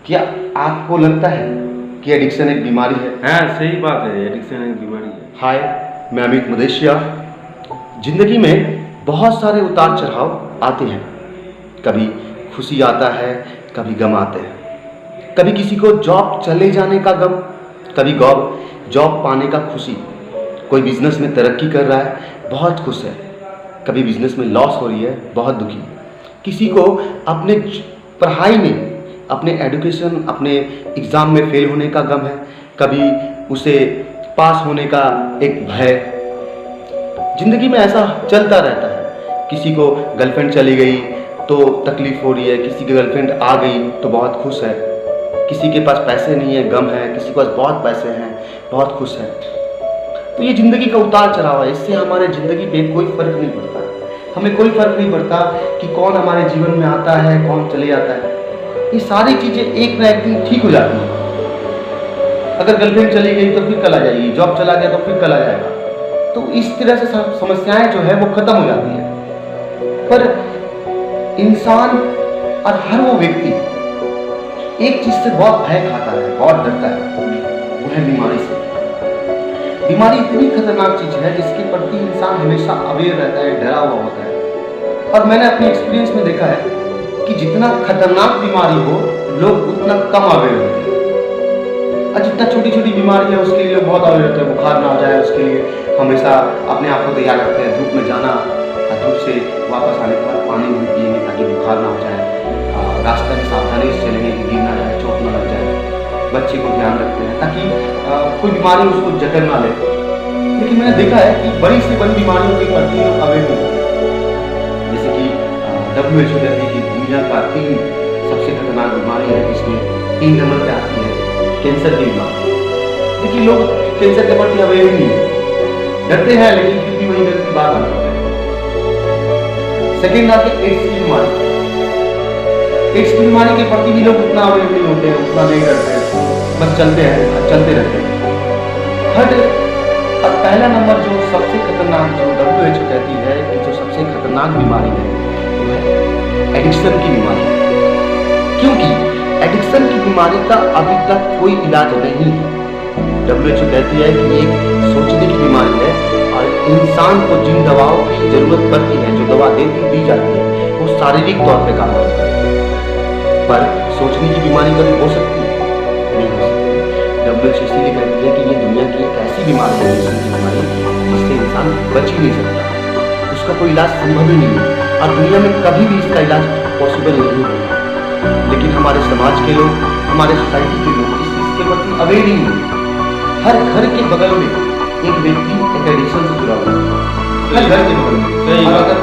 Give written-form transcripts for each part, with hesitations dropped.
क्या आपको लगता है कि एडिक्शन एक बीमारी है? हाँ, सही बात है, एडिक्शन एक बीमारी है। हाय, मैं अमित मदेशिया। जिंदगी में बहुत सारे उतार चढ़ाव आते हैं। कभी खुशी आता है, कभी गम आते हैं। कभी किसी को जॉब चले जाने का गम, कभी जॉब पाने का खुशी। कोई बिजनेस में तरक्की कर रहा है, बहुत खुश है। कभी बिजनेस में लॉस हो रही है, बहुत दुखी। किसी को अपने पढ़ाई में, अपने एजुकेशन, अपने एग्ज़ाम में फेल होने का गम है। कभी उसे पास होने का एक भय। ज़िंदगी में ऐसा चलता रहता है। किसी को गर्लफ्रेंड चली गई तो तकलीफ़ हो रही है, किसी की गर्लफ्रेंड आ गई तो बहुत खुश है। किसी के पास पैसे नहीं है, गम है। किसी के पास बहुत पैसे हैं, बहुत खुश है। तो ये ज़िंदगी का उतार चढ़ाव है। इससे हमारे ज़िंदगी पे कोई फ़र्क नहीं पड़ता। हमें कोई फ़र्क नहीं पड़ता कि कौन हमारे जीवन में आता है, कौन चले जाता है। ये सारी चीज़ें एक ना एक दिन ठीक हो जाती हैं। अगर गर्लफ्रेंड चली गई तो फिर कल आ जाएगी, जॉब चला गया तो फिर कल आ जाएगा। तो इस तरह से समस्याएं जो है वो खत्म हो जाती हैं। पर इंसान और हर वो व्यक्ति एक चीज से बहुत भय खाता है, बहुत डरता है, वो है बीमारी से। बीमारी इतनी खतरनाक चीज है जिसके प्रति इंसान हमेशा अवेयर रहता है, डरा हुआ होता है। और मैंने अपने एक्सपीरियंस में देखा है कि जितना खतरनाक बीमारी हो, लोग उतना कम अवेयर होते हैं। और जितना छोटी छोटी बीमारी है उसके लिए बहुत अवेयर होते हैं। बुखार ना हो जाए उसके लिए हमेशा अपने आप को तैयार रखते हैं। धूप में जाना, धूप से वापस आने के बाद पानी भी पिएंगे ताकि बुखार ना हो जाए। रास्ते में सावधानी से चलेंगे कि गिर ना जाए, चोट ना लग जाए। बच्चे को ध्यान रखते हैं ताकि कोई बीमारी उसको जकड़ ना ले। लेकिन मैंने देखा है कि बड़ी से बड़ी बीमारियों के प्रति लोग अवेयर नहीं होते। जैसे कि WHO कहती है कि दुनिया का 3 सबसे खतरनाक बीमारी है, जिसमें 3 नंबर पे आती है कैंसर की बीमारी। लेकिन लोग कैंसर के प्रति अवेयर नहीं है, डरते हैं, लेकिन फिर भी वही डर की बात आ जाती है। सेकेंड आती है एड्स की बीमारी। एड्स की बीमारी के प्रति भी लोग उतना अवेयर नहीं होते हैं, उतना नहीं डरते हैं, बस चलते रहते हैं। थर्ड और पहला नंबर जो सबसे खतरनाक, जो WHO कहती है कि जो सबसे खतरनाक बीमारी है, वो है एडिक्शन की बीमारी। क्योंकि एडिक्शन की बीमारी का अभी तक कोई इलाज नहीं है। WHO कहती है कि एक सोचने की बीमारी है और इंसान को जिन दवाओं की जरूरत पड़ती है, जो दवा दी जाती है, वो शारीरिक तौर पे काम करती है। पर सोचने की बीमारी कभी हो सकती है? नहीं हो सकती। WHO इसीलिए कहती है कि ये दुनिया की एक ऐसी बीमारी है, एडिक्शन की बीमारी, जिससे इंसान बच ही नहीं सकता। उसका कोई इलाज संभव ही नहीं है और दुनिया में कभी भी इसका इलाज पॉसिबल नहीं है। लेकिन हमारे समाज के लोग, हमारे सोसाइटी के लोग इस चीज़ के प्रति अवेयर ही नहीं है। हर घर के बगल में एक व्यक्ति एक एडिक्शन से जुड़ा हुआ है। हर घर के बगल में। और अगर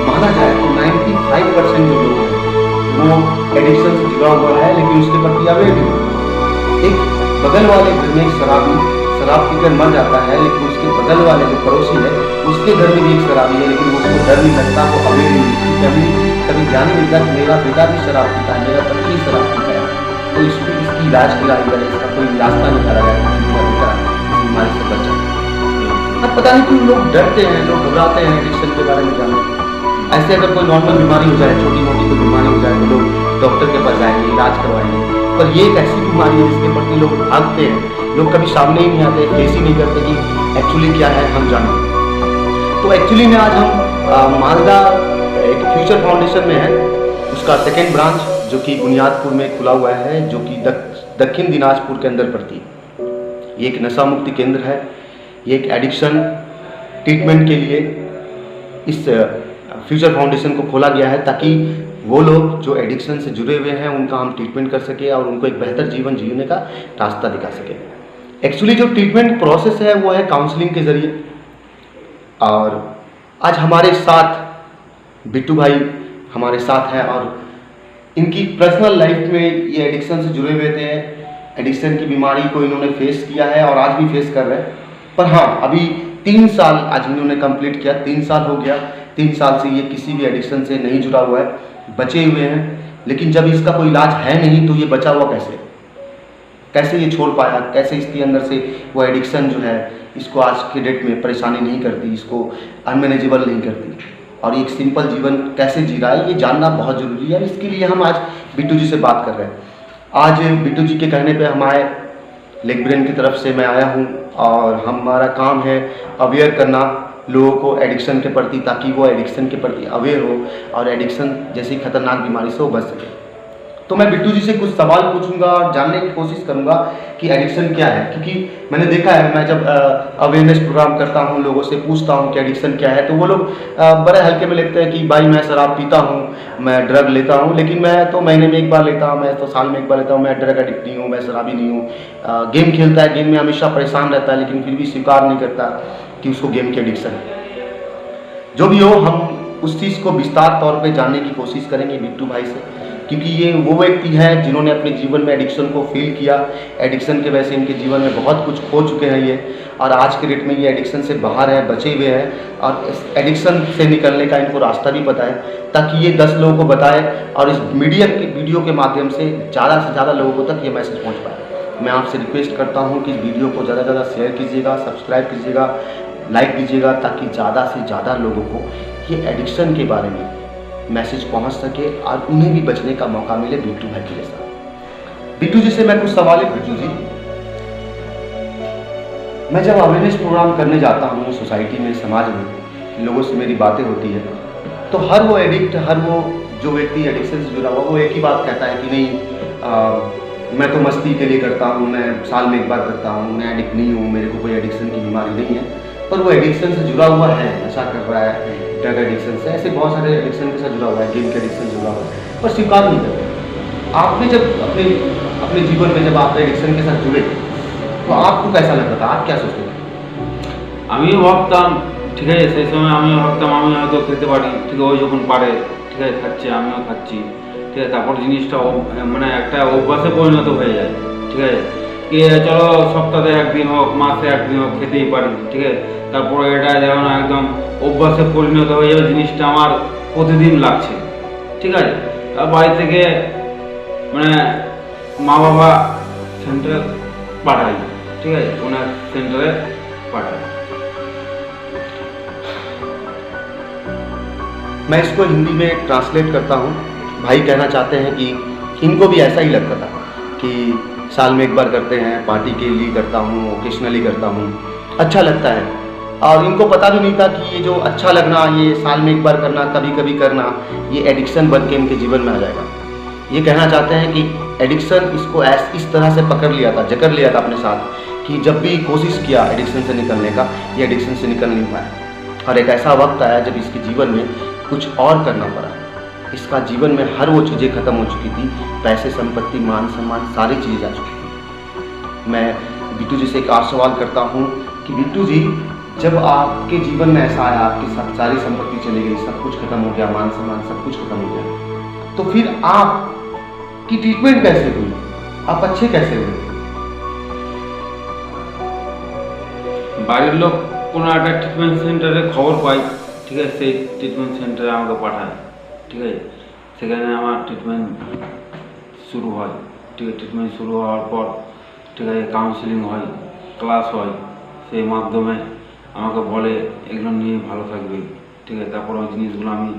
माना जाए तो 95% जो लोग हैं वो एडिक्शन से जुड़ा हुआ है, लेकिन उसके प्रति अवेयर नहीं है। एक बगल वाले घर में शराब पीकर मर जाता है, लेकिन उसके बगल वाले जो पड़ोसी है उसके घर में भी एक शराबी है, लेकिन उसको डर नहीं लगता, वो अवेयर नहीं। कभी ध्यान नहीं मिलता कि मेरा बेटा भी शराब पीता है, मेरा पति भी शराब पीता है, तो इसकी इलाज कराई जाए, इसका कोई रास्ता निकाला जाए कि मेरा बेटा इस बीमारी से बच जाए। अब पता नहीं क्यों लोग डरते हैं, लोग घबराते हैं एडिक्शन के बारे में जानते। ऐसे अगर कोई नॉर्मल बीमारी हो जाए, छोटी मोटी कोई बीमारी हो जाए, तो लोग डॉक्टर के पास जाएंगे, इलाज करवाएंगे। पर ये एक ऐसी बीमारी है जिसके प्रति लोग भागते हैं। लोग कभी सामने ही नहीं आते, फेस ही नहीं करते कि एक्चुअली क्या है, हम जानें। तो एक्चुअली में आज हम मालदा एक फ्यूचर फाउंडेशन में है, उसका सेकेंड ब्रांच जो कि बुनियादपुर में खुला हुआ है, जो कि दक्षिण दिनाजपुर के अंदर पड़ती है। ये एक नशा मुक्ति केंद्र है। ये एक एडिक्शन ट्रीटमेंट के लिए इस फ्यूचर फाउंडेशन को खोला गया है, ताकि वो लोग जो एडिक्शन से जुड़े हुए हैं उनका हम ट्रीटमेंट कर सके और उनको एक बेहतर जीवन जीने का रास्ता दिखा सके। एक्चुअली जो ट्रीटमेंट प्रोसेस है वो है काउंसलिंग के ज़रिए। और आज हमारे साथ बिट्टू भाई हमारे साथ हैं और इनकी पर्सनल लाइफ में ये एडिक्शन से जुड़े हुए थे। एडिक्शन की बीमारी को इन्होंने फेस किया है और आज भी फेस कर रहे हैं। पर हाँ, अभी 3 साल आज इन्होंने कंप्लीट किया, 3 साल हो गया। 3 साल से ये किसी भी एडिक्शन से नहीं जुड़ा हुआ है, बचे हुए हैं। लेकिन जब इसका कोई इलाज है नहीं तो ये बचा हुआ कैसे ये छोड़ पाया, कैसे इसके अंदर से वो एडिक्शन जो है इसको आज के डेट में परेशानी नहीं करती, इसको अनमैनेजेबल नहीं करती और एक सिंपल जीवन कैसे जी रहा है, ये जानना बहुत ज़रूरी है। इसके लिए हम आज बिट्टू जी से बात कर रहे हैं। आज बिट्टू जी के कहने पे हम आए, लेग ब्रेन की तरफ से मैं आया हूँ और हमारा काम है अवेयर करना लोगों को एडिक्शन के प्रति, ताकि वो एडिक्शन के प्रति अवेयर हो और एडिक्शन जैसी खतरनाक बीमारी से वो बच सके। तो मैं बिट्टू जी से कुछ सवाल पूछूंगा और जानने की कोशिश करूंगा कि एडिक्शन क्या है, क्योंकि मैंने देखा है, मैं जब अवेयरनेस प्रोग्राम करता हूं, लोगों से पूछता हूं कि एडिक्शन क्या है, तो वो लोग बड़े हल्के में लेते हैं कि भाई मैं शराब पीता हूं, मैं ड्रग लेता हूं, लेकिन मैं तो महीने में एक बार लेता हूं, मैं तो साल में एक बार लेता हूं, मैं ड्रग एडिक्ट नहीं हूँ, मैं शराबी नहीं हूँ। गेम खेलता है, गेम में हमेशा परेशान रहता है, लेकिन फिर भी स्वीकार नहीं करता कि उसको गेम की एडिक्शन है। जो भी हो, हम उस चीज़ को विस्तार तौर पे जानने की कोशिश करेंगे बिट्टू भाई से, क्योंकि ये वो व्यक्ति है जिन्होंने अपने जीवन में एडिक्शन को फील किया। एडिक्शन के वजह से इनके जीवन में बहुत कुछ खो चुके हैं ये, और आज के डेट में ये एडिक्शन से बाहर है, बचे हुए हैं, और इस एडिक्शन से निकलने का इनको रास्ता भी पता है, ताकि ये 10 लोगों को बताए और इस वीडियो के माध्यम से ज़्यादा लोगों तक ये मैसेज पहुँच पाए। मैं आपसे रिक्वेस्ट करता हूँ कि इस वीडियो को ज़्यादा से ज़्यादा शेयर कीजिएगा, सब्सक्राइब कीजिएगा, लाइक कीजिएगा, ताकि ज़्यादा से ज़्यादा लोगों को ये एडिक्शन के बारे में मैसेज पहुंच सके और उन्हें भी बचने का मौका मिले बिट्टू भाई के साथ। बिट्टू जी से मैं कुछ सवाल है। बिट्टू जी, मैं जब अवेयरनेस प्रोग्राम करने जाता हूँ सोसाइटी में, समाज में, लोगों से मेरी बातें होती है, तो हर वो जो व्यक्ति एडिक्शन से जुड़ा हुआ, वो एक ही बात कहता है कि नहीं, मैं तो मस्ती के लिए करता हूँ, मैं साल में एक बार करता हूँ, मैं एडिक्ट नहीं हूँ, मेरे को कोई एडिक्शन की बीमारी नहीं है। पर वो एडिक्शन से जुड़ा हुआ है, नशा कर रहा है, ड्रग एडिक्शन से, ऐसे बहुत सारे एडिक्शन के साथ जुड़ा हुआ है, गेम के एडिक्शन से जुड़ा हुआ है, पर स्वीकार नहीं करते। आपने जब अपने जीवन में जब आप एडिक्शन के साथ जुड़े, तो आपको कैसा लगता था, आप क्या सोचते थे? आमिও ভাবতাম, ঠিক আছে, সেই সময় আমিও ভাবতাম আমি হয়তো খেতে পারি, ঠিক আছে, ওই যখন পারে, ঠিক আছে, খাচ্ছে, আমিও খাচ্ছি, ঠিক আছে, তারপর জিনিসটা মানে একটা অভ্যাসে পরিণত হয়ে যায়, ঠিক আছে, কি চলো সপ্তাহে একদিন হোক, মাসে একদিন হোক খেতেই পারি, ঠিক আছে, তারপরে এটা যেমন একদম অভ্যাসে পরিণত হয়ে যাবে, জিনিসটা আমার প্রতিদিন লাগছে, ঠিক আছে। আর বাড়ি থেকে মানে মা বাবা সেন্টারে পাঠায়, ঠিক আছে, ওনার সেন্টারে পাঠায়। मैं इसको हिंदी में ट्रांसलेट करता हूँ। भाई कहना चाहते हैं कि इनको भी ऐसा ही लगता था कि साल में एक बार करते हैं, पार्टी के लिए करता हूँ, ओकेशनली करता हूँ, अच्छा लगता है, और इनको पता भी नहीं था कि ये जो अच्छा लगना, ये साल में एक बार करना, कभी कभी करना, ये एडिक्शन बन के इनके जीवन में आ जाएगा। ये कहना चाहते हैं कि एडिक्शन इसको इस तरह से पकड़ लिया था, जकड़ लिया था अपने साथ, कि जब भी कोशिश किया एडिक्शन से निकलने का, ये एडिक्शन से निकल नहीं पाया, और एक ऐसा वक्त आया जब इसके जीवन में कुछ और करना पड़ा। इसका जीवन में हर वो चीज़ें खत्म हो चुकी थी, पैसे, संपत्ति, मान सम्मान, सारी चीज़ें जा चुकी थी। मैं बिट्टू जी से एक और सवाल करता हूँ कि बिट्टू जी, जब आपके जीवन में ऐसा आया, आपकी सारी संपत्ति चली गई, सब कुछ खत्म हो गया, मान सम्मान सब कुछ खत्म हो गया, तो फिर आपकी ट्रीटमेंट कैसे हुई, आप अच्छे कैसे हुए? বাড়ির লোক কোনো একটা ট্রিটমেন্ট সেন্টারে খবর পাই, ঠিক আছে, সেই ট্রিটমেন্ট সেন্টারে আমাকে পাঠায়, ঠিক আছে, সেখানে আমার ট্রিটমেন্ট শুরু হয়, ঠিক আছে, ট্রিটমেন্ট শুরু হওয়ার পর, ঠিক আছে, কাউন্সিলিং হয়, ক্লাস হয়, সেই মাধ্যমে আমাকে বলে এগুলো নিয়ে ভালো থাকবে, ঠিক আছে, তারপর ওই জিনিসগুলো আমি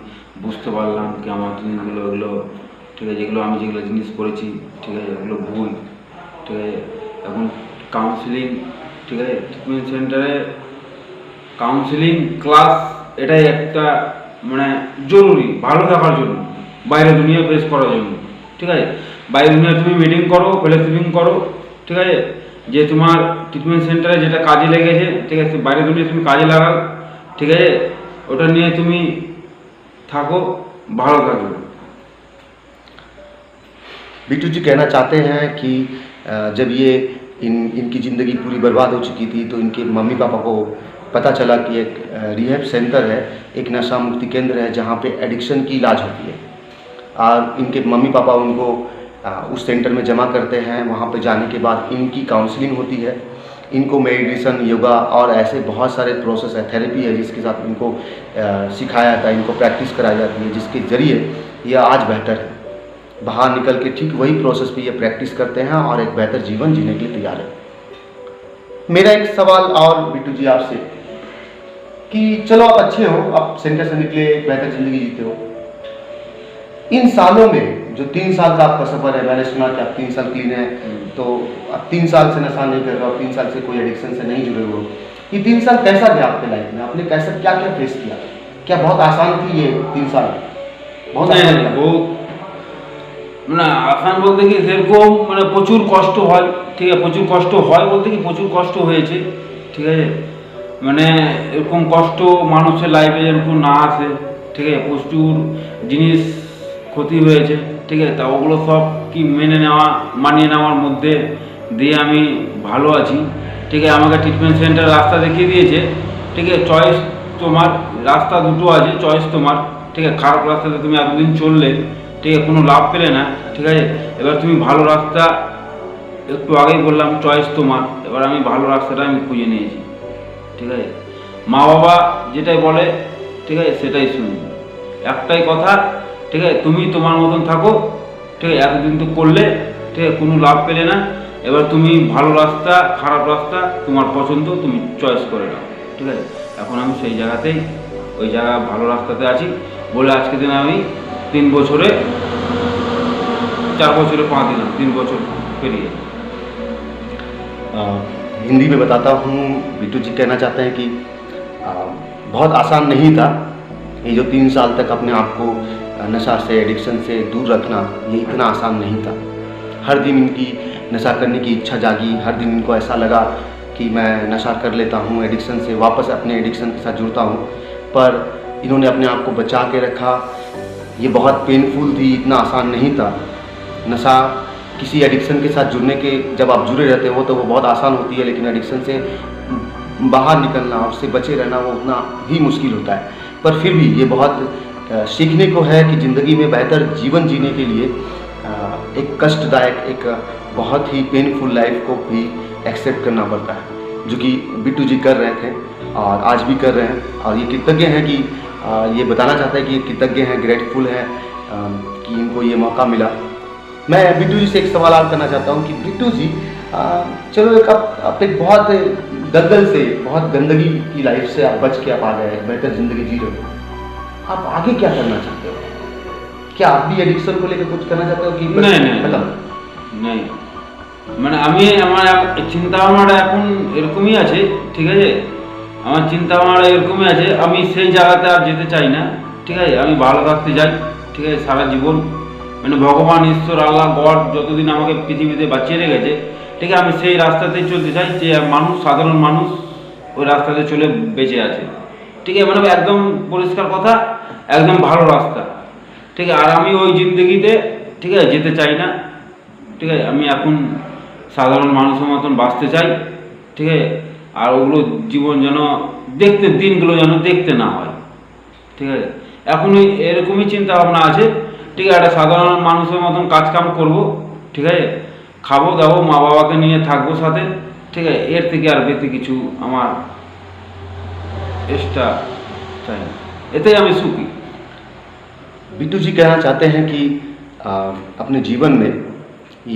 বুঝতে পারলাম কি আমার জিনিসগুলো এগুলো, ঠিক আছে, যেগুলো জিনিস করেছি, ঠিক আছে, এগুলো ভুল, ঠিক আছে। এখন কাউন্সিলিং, ঠিক আছে, ট্রিটমেন্ট সেন্টারে কাউন্সিলিং ক্লাস এটাই একটা মানে জরুরি, ভালো থাকার জন্য, বাইরে দুনিয়া ফেস করার জন্য, ঠিক আছে। বাইরে দুনিয়া তুমি মিটিং করো, ফেলোশিপিং করো, ঠিক আছে, যে তোমার ট্রিটমেন্ট সেন্টারে যেটা কাজে লেগেছে, ঠিক আছে, বাইরে দুনিয়া তুমি কাজে লাগাও, ঠিক আছে, ওটা নিয়ে তুমি থাকো, ভালো থাকবে। बिट्टू जी कहना चाहते हैं कि जब ये इनकी ज़िंदगी पूरी बर्बाद हो चुकी थी, तो इनके मम्मी पापा को पता चला कि एक रिहैब सेंटर है, एक नशा मुक्ति केंद्र है, जहाँ पे एडिक्शन की इलाज होती है, और इनके मम्मी पापा उनको उस सेंटर में जमा करते हैं। वहाँ पे जाने के बाद इनकी काउंसलिंग होती है, इनको मेडिटेशन, योगा और ऐसे बहुत सारे प्रोसेस है, थेरेपी है, जिसके साथ इनको सिखाया जाता है, इनको प्रैक्टिस कराई जाती है, जिसके ज़रिए ये आज बेहतर है, बाहर निकल के ठीक वही प्रोसेस पे ये प्रैक्टिस करते हैं और एक बेहतर जीवन जीने के लिए तैयार है। मेरा एक सवाल और बिट्टू जी आपसे, कि चलो आप अच्छे हो, आप सेंटर से निकले, बेहतर ज़िंदगी जीते हो, इन सालों में जो 3 साल का आपका सफर है, मैंने सुना कि आप 3 साल क्लीन हैं, तो आप 3 साल से नशा नहीं कर रहे हो, 3 साल से कोई एडिक्शन से नहीं जुड़े हो, ये 3 साल कैसा गया आपके लाइफ में? आपने कैसे क्या क्या फेस किया? क्या बहुत आसान थी ये 3 साल? बहुत आसान था? बहुत মানে আসান বলতে কি সেরকম মানে প্রচুর কষ্ট হয়, ঠিক আছে, প্রচুর কষ্ট হয় বলতে কি প্রচুর কষ্ট হয়েছে, ঠিক আছে, মানে এরকম কষ্ট মানুষের লাইফে এরকম না আসে, ঠিক আছে, প্রচুর জিনিস ক্ষতি হয়েছে, ঠিক আছে, তা ওগুলো সব কি মেনে নেওয়া মানিয়ে নেওয়ার মধ্যে দিয়ে আমি ভালো আছি, ঠিক আছে। আমাকে ট্রিটমেন্ট সেন্টার রাস্তা দেখিয়ে দিয়েছে, ঠিক আছে, চয়েস তোমার, রাস্তা দুটো আছে, চয়েস তোমার, ঠিক আছে। খারাপ রাস্তাতে তুমি এতদিন চললে, ঠিক আছে, কোনো লাভ পেলে না, ঠিক আছে, এবার তুমি ভালো রাস্তা, একটু আগেই বললাম চয়েস তোমার, এবার আমি ভালো রাস্তাটা আমি খুঁজে নিয়েছি, ঠিক আছে। মা বাবা যেটাই বলে, ঠিক আছে, সেটাই শুনি, একটাই কথা, ঠিক আছে, তুমি তোমার মতন থাকো, ঠিক আছে, এতদিন তো করলে, ঠিক আছে, কোনো লাভ পেলে না, এবার তুমি ভালো রাস্তা খারাপ রাস্তা তোমার পছন্দ, তুমি চয়েস করে নাও, ঠিক আছে। এখন আমি সেই জায়গাতেই, ওই জায়গা ভালো রাস্তাতে আছি বলে আজকে দিন আমি 3 বছরে 4 বছরে 5 দিন 3 বছর পেরিয়ে। हिंदी में बताता हूँ। बिट्टू जी कहना चाहते हैं कि बहुत आसान नहीं था ये जो 3 साल तक अपने आप को नशा से एडिक्शन से दूर रखना, ये इतना आसान नहीं था। हर दिन इनकी नशा करने की इच्छा जागी, हर दिन इनको ऐसा लगा कि मैं नशा कर लेता हूँ, एडिक्शन से वापस अपने एडिक्शन के साथ जुड़ता हूँ, पर इन्होंने अपने आप को बचा के रखा। ये बहुत पेनफुल थी, इतना आसान नहीं था। नशा किसी एडिक्शन के साथ जुड़ने के, जब आप जुड़े रहते हो तो वो बहुत आसान होती है, लेकिन एडिक्शन से बाहर निकलना, उससे बचे रहना, वो उतना ही मुश्किल होता है। पर फिर भी ये बहुत सीखने को है कि ज़िंदगी में बेहतर जीवन जीने के लिए एक कष्टदायक, एक बहुत ही पेनफुल लाइफ को भी एक्सेप्ट करना पड़ता है, जो कि बिट्टू जी कर रहे थे और आज भी कर रहे हैं। और ये कृतज्ञ हैं कि ये बताना चाहते हैं कि ये कृतज्ञ हैं, ग्रेटफुल हैं कि इनको ये मौका मिला। मैं बिट्टू जी से एक सवाल और करना चाहता हूँ कि बिट्टू जी, चलो एक आप एक बहुत दलदल से, बहुत गंदगी की लाइफ से आप बच के आप आ गए, बेहतर ज़िंदगी जी रहे हो, आप आगे क्या करना चाहते हो? क्या आप भी एडिक्शन को लेकर कुछ करना चाहते हो कि नहीं, মানে আমি আমার চিন্তা ভাবনাটা এখন এরকমই আছে, ঠিক আছে, আমার চিন্তা ভাবনাটা এরকমই আছে, আমি সেই জায়গাতে আর যেতে চাই না, ঠিক আছে, আমি ভালো থাকতে চাই, ঠিক আছে, সারা জীবন, মানে ভগবান ঈশ্বর আল্লাহ গড যতদিন আমাকে পৃথিবীতে বাঁচিয়ে রেখেছে, ঠিক আছে, আমি সেই রাস্তাতেই চলতে চাই যে মানুষ, সাধারণ মানুষ ওই রাস্তাতে চলে বেঁচে আছে, ঠিক আছে, মানে একদম পরিষ্কার কথা, একদম ভালো রাস্তা, ঠিক আছে। আর আমি ওই জিন্দগিতে, ঠিক আছে, যেতে চাই না, ঠিক আছে, আমি এখন সাধারণ মানুষের মতন বাঁচতে চাই, ঠিক আছে। আর ওগুলো জীবন যেন দেখতে, দিনগুলো যেন দেখতে না হয়, ঠিক আছে, এখন এরকমই চিন্তা ভাবনা আছে, ঠিক আছে, একটা সাধারণ মানুষের মতন কাজকাম করব, ঠিক আছে, খাবো দাবো, মা বাবাকে নিয়ে থাকবো সাথে, ঠিক আছে, এর থেকে আর বেশি কিছু আমার এক্সট্রা চাই না, এতেই আমি সুখী। बिट्टू जी कहना चाहते हैं कि अपने जीवन में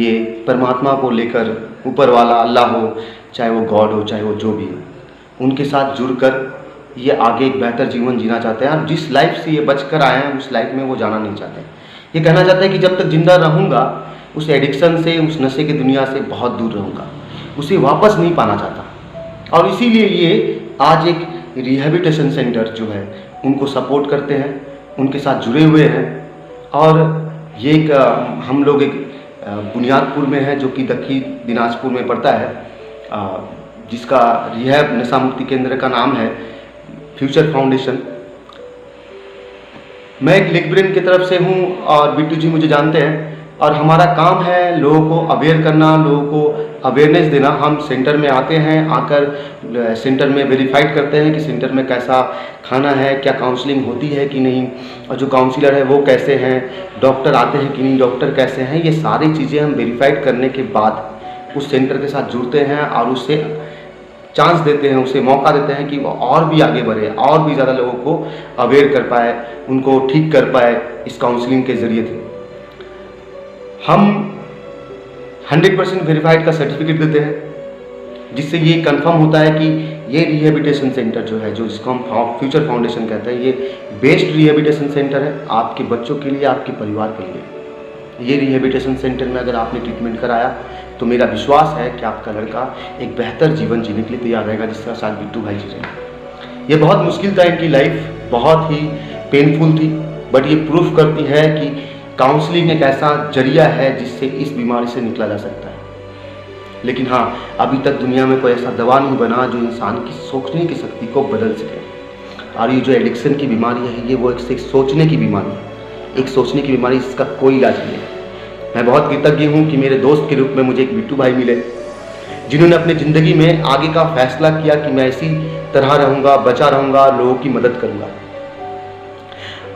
ये परमात्मा को लेकर, ऊपर वाला अल्लाह हो, चाहे वो गॉड हो, चाहे वो जो भी हो, उनके साथ जुड़कर ये आगे एक बेहतर जीवन जीना चाहते हैं। और जिस लाइफ से ये बचकर आए हैं उस लाइफ में वो जाना नहीं चाहते। ये कहना चाहते हैं कि जब तक जिंदा रहूँगा उस एडिक्शन से, उस नशे की दुनिया से बहुत दूर रहूँगा, उसे वापस नहीं पाना चाहता। और इसीलिए ये आज एक रिहेबिलिटेशन सेंटर जो है उनको सपोर्ट करते हैं, उनके साथ जुड़े हुए हैं। और ये एक हम लोग एक बुनियादपुर में है, जो कि दक्षिण दिनाजपुर में पड़ता है, जिसका रिहैब नशा मुक्ति केंद्र का नाम है फ्यूचर फाउंडेशन। मैं एक लेग ब्रेन की तरफ से हूँ और बिट्टू जी मुझे जानते हैं, और हमारा काम है लोगों को अवेयर करना, लोगों को अवेयरनेस देना। हम सेंटर में आते हैं, आकर सेंटर में वेरीफाइड करते हैं कि सेंटर में कैसा खाना है, क्या काउंसलिंग होती है कि नहीं, और जो काउंसलर है वो कैसे हैं, डॉक्टर आते हैं कि नहीं, डॉक्टर कैसे हैं, ये सारी चीज़ें हम वेरीफाइड करने के बाद उस सेंटर के साथ जुड़ते हैं और उससे चांस देते हैं, उसे मौका देते हैं कि वो और भी आगे बढ़े, और भी ज़्यादा लोगों को अवेयर कर पाए, उनको ठीक कर पाए इस काउंसलिंग के ज़रिए थे। हम 100% वेरीफाइड का सर्टिफिकेट देते हैं, जिससे ये कंफर्म होता है कि ये रिहेबिलिटेशन सेंटर जो है, जो जिसको हम फ्यूचर फाउंडेशन कहते हैं, ये बेस्ट रिहेबिलिटेशन सेंटर है आपके बच्चों के लिए, आपके परिवार के लिए। ये रिहेबिलिटेशन सेंटर में अगर आपने ट्रीटमेंट कराया तो मेरा विश्वास है कि आपका लड़का एक बेहतर जीवन जीने के लिए तैयार रहेगा, जिस तरह से आज बिट्टू भाई जी रहे हैं। ये बहुत मुश्किल था, इनकी लाइफ बहुत ही पेनफुल थी, बट ये प्रूफ करती है कि काउंसलिंग एक ऐसा जरिया है जिससे इस बीमारी से निकला जा सकता है। लेकिन हाँ, अभी तक दुनिया में कोई ऐसा दवा नहीं बना जो इंसान की सोचने की शक्ति को बदल सके। और ये जो एडिक्शन की बीमारी है, ये वो एक सोचने की बीमारी है, एक सोचने की बीमारी, इसका कोई इलाज नहीं है। मैं बहुत कृतज्ञ हूँ कि मेरे दोस्त के रूप में मुझे एक बिट्टू भाई मिले, जिन्होंने अपनी ज़िंदगी में आगे का फैसला किया कि मैं इसी तरह रहूँगा, बचा रहूँगा, लोगों की मदद करूँगा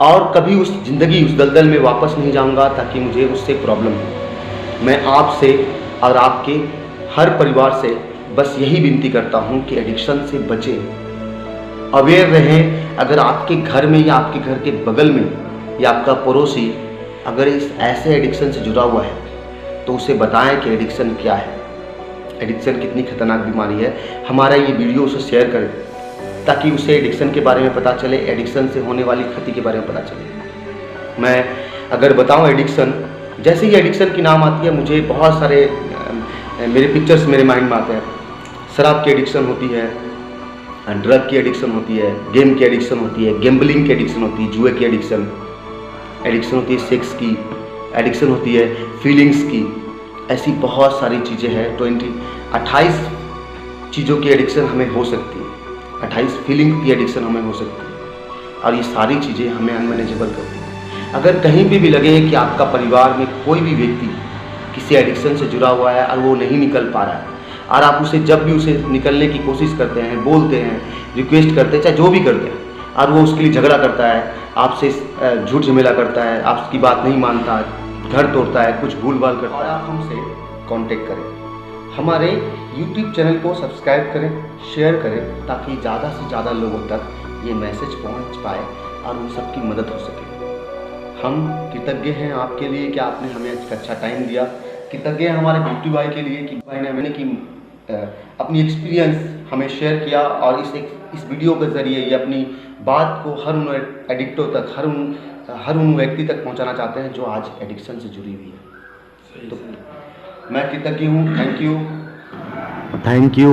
और कभी उस ज़िंदगी, उस दलदल में वापस नहीं जाऊँगा ताकि मुझे उससे प्रॉब्लम हो। मैं आपसे और आपके हर परिवार से बस यही विनती करता हूँ कि एडिक्शन से बचें, अवेयर रहें। अगर आपके घर में या आपके घर के बगल में या आपका पड़ोसी अगर इस ऐसे एडिक्शन से जुड़ा हुआ है तो उसे बताएं कि एडिक्शन क्या है, एडिक्शन कितनी खतरनाक बीमारी है। हमारा ये वीडियो उसे शेयर करें ताकि उसे एडिक्शन के बारे में पता चले, एडिक्शन से होने वाली क्षति के बारे में पता चले। मैं अगर बताऊं एडिक्शन, जैसे ही एडिक्शन की नाम आती है मुझे बहुत सारे मेरे पिक्चर्स मेरे माइंड में आते हैं। शराब की एडिक्शन होती है, ड्रग की एडिक्शन होती है, गेम की एडिक्शन होती है, गैम्बलिंग की एडिक्शन होती है, जुए की एडिक्शन होती है, सेक्स की एडिक्शन होती है, फीलिंग्स की, ऐसी बहुत सारी चीज़ें हैं। 28 चीज़ों की एडिक्शन हमें हो सकती है, 28 फीलिंग की एडिक्शन हमें हो सकती है और ये सारी चीज़ें हमें अनमैनेजेबल करती हैं। अगर कहीं पे भी लगे कि आपका परिवार में कोई भी व्यक्ति किसी एडिक्शन से जुड़ा हुआ है और वो नहीं निकल पा रहा है और आप उसे जब भी उसे निकलने की कोशिश करते हैं, बोलते हैं, रिक्वेस्ट करते हैं, चाहे जो भी करते हैं, और वो उसके लिए झगड़ा करता है, आपसे झूठ झमेला करता है, आपकी बात नहीं मानता, घर तोड़ता है, कुछ भूल भाल करता है, आप हमसे कांटेक्ट करें। हमारे YouTube चैनल को सब्सक्राइब करें, शेयर करें ताकि ज़्यादा से ज़्यादा लोगों तक ये मैसेज पहुंच पाए और उन सबकी मदद हो सके। हम कृतज्ञ हैं आपके लिए कि आपने हमें एक अच्छा टाइम दिया। कृतज्ञ हैं हमारे बिट्टू भाई के लिए कि भाई ने मैंने कि अपनी एक्सपीरियंस हमें शेयर किया और इस वीडियो के ज़रिए ये अपनी बात को हर उन एडिक्टों तक, हर उन व्यक्ति तक पहुंचाना चाहते हैं जो आज एडिक्शन से जुड़ी हुई है। तो मैं कृतज्ञ हूँ। Thank you.